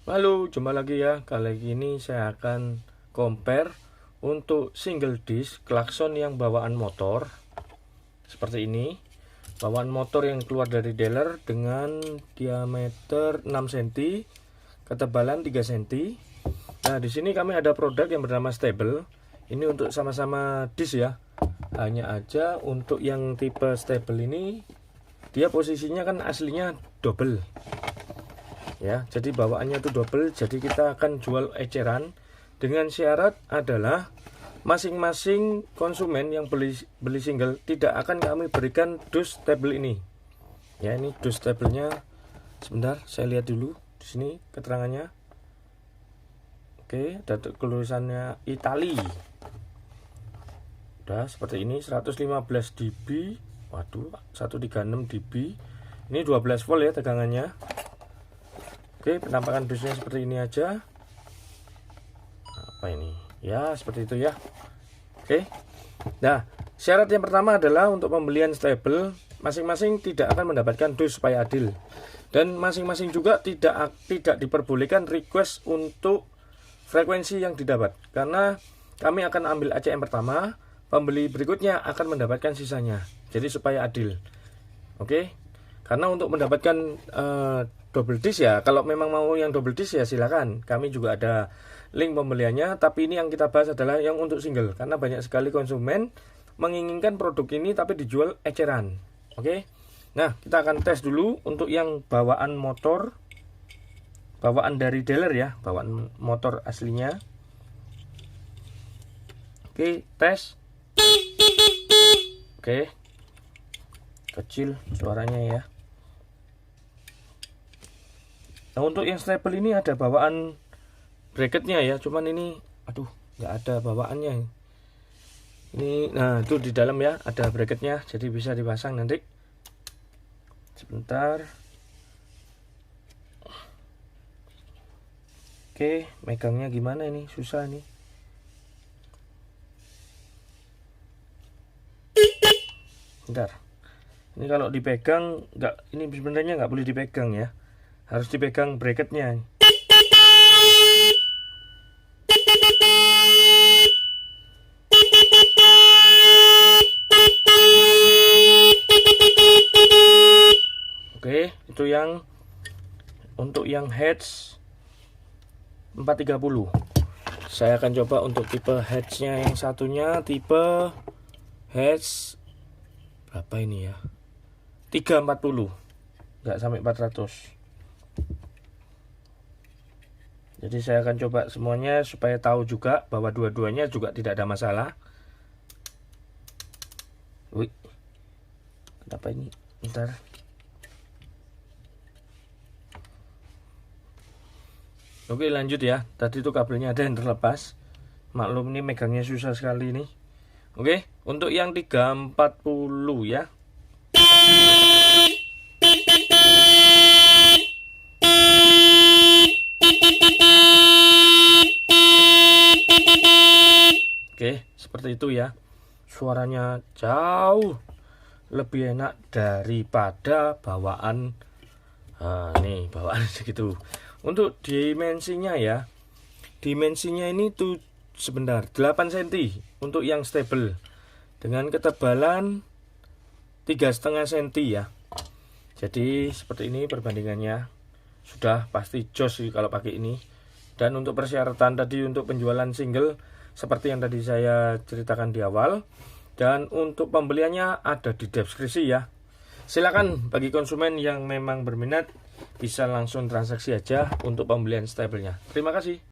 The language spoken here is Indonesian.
Halo, jumpa lagi ya. Kali ini saya akan compare untuk single disc klakson yang bawaan motor seperti ini. Bawaan motor yang keluar dari dealer dengan diameter 6 cm, ketebalan 3 cm. Nah, di sini kami ada produk yang bernama Stable. Ini untuk sama-sama disc ya. Hanya aja untuk yang tipe Stable ini dia posisinya kan aslinya double. Ya, jadi bawaannya itu double, jadi kita akan jual eceran dengan syarat adalah masing-masing konsumen yang beli single tidak akan kami berikan dus stable ini. Ya, ini dus stablenya. Sebentar, saya lihat dulu di sini keterangannya. Oke, ada tulisannya Itali. Udah seperti ini, 115 dB. Waduh, 136 dB. Ini 12 volt ya tegangannya. Oke, penampakan dusnya seperti ini aja. Apa ini? Ya, seperti itu ya. Oke. Nah, syarat yang pertama adalah untuk pembelian stable, masing-masing tidak akan mendapatkan dus supaya adil. Dan masing-masing juga tidak diperbolehkan request untuk frekuensi yang didapat. Karena kami akan ambil ACM pertama, pembeli berikutnya akan mendapatkan sisanya. Jadi supaya adil. Oke. Karena untuk mendapatkan double disc ya, kalau memang mau yang double disc ya silakan. Kami juga ada link pembeliannya, tapi ini yang kita bahas adalah yang untuk single. Karena banyak sekali konsumen menginginkan produk ini tapi dijual eceran. Oke. Nah, kita akan tes dulu untuk yang bawaan motor. Bawaan dari dealer ya, bawaan motor aslinya. Oke, tes. Oke. Kecil suaranya ya. Nah, untuk yang stable ini ada bawaan bracketnya ya, cuman ini aduh nggak ada bawaannya ini. Nah, itu di dalam ya ada bracketnya, jadi bisa dipasang nanti. Sebentar. Oke, megangnya gimana ini, susah nih. Bentar, ini kalau dipegang nggak, ini sebenarnya nggak boleh dipegang ya, harus dipegang bracketnya. Oke, itu yang untuk yang heads 430. Saya akan coba untuk tipe headsnya yang satunya, tipe heads berapa ini ya, 340, nggak sampai 400. Jadi saya akan coba semuanya supaya tahu juga bahwa dua-duanya juga tidak ada masalah. Wih, kenapa ini? Bentar. Oke, lanjut ya. Tadi itu kabelnya ada yang terlepas. Maklum ini megangnya susah sekali nih. Oke, untuk yang 340 ya. Oke, seperti itu ya. Suaranya jauh lebih enak daripada bawaan. Nih, bawaan segitu. Untuk dimensinya ya. Dimensinya ini tuh sebentar 8 cm untuk yang stable. Dengan ketebalan 3,5 cm ya. Jadi seperti ini perbandingannya. Sudah pasti jos sih kalau pakai ini. Dan untuk persyaratan tadi untuk penjualan single seperti yang tadi saya ceritakan di awal, dan untuk pembeliannya ada di deskripsi ya. Silakan bagi konsumen yang memang berminat bisa langsung transaksi aja untuk pembelian stablenya. Terima kasih.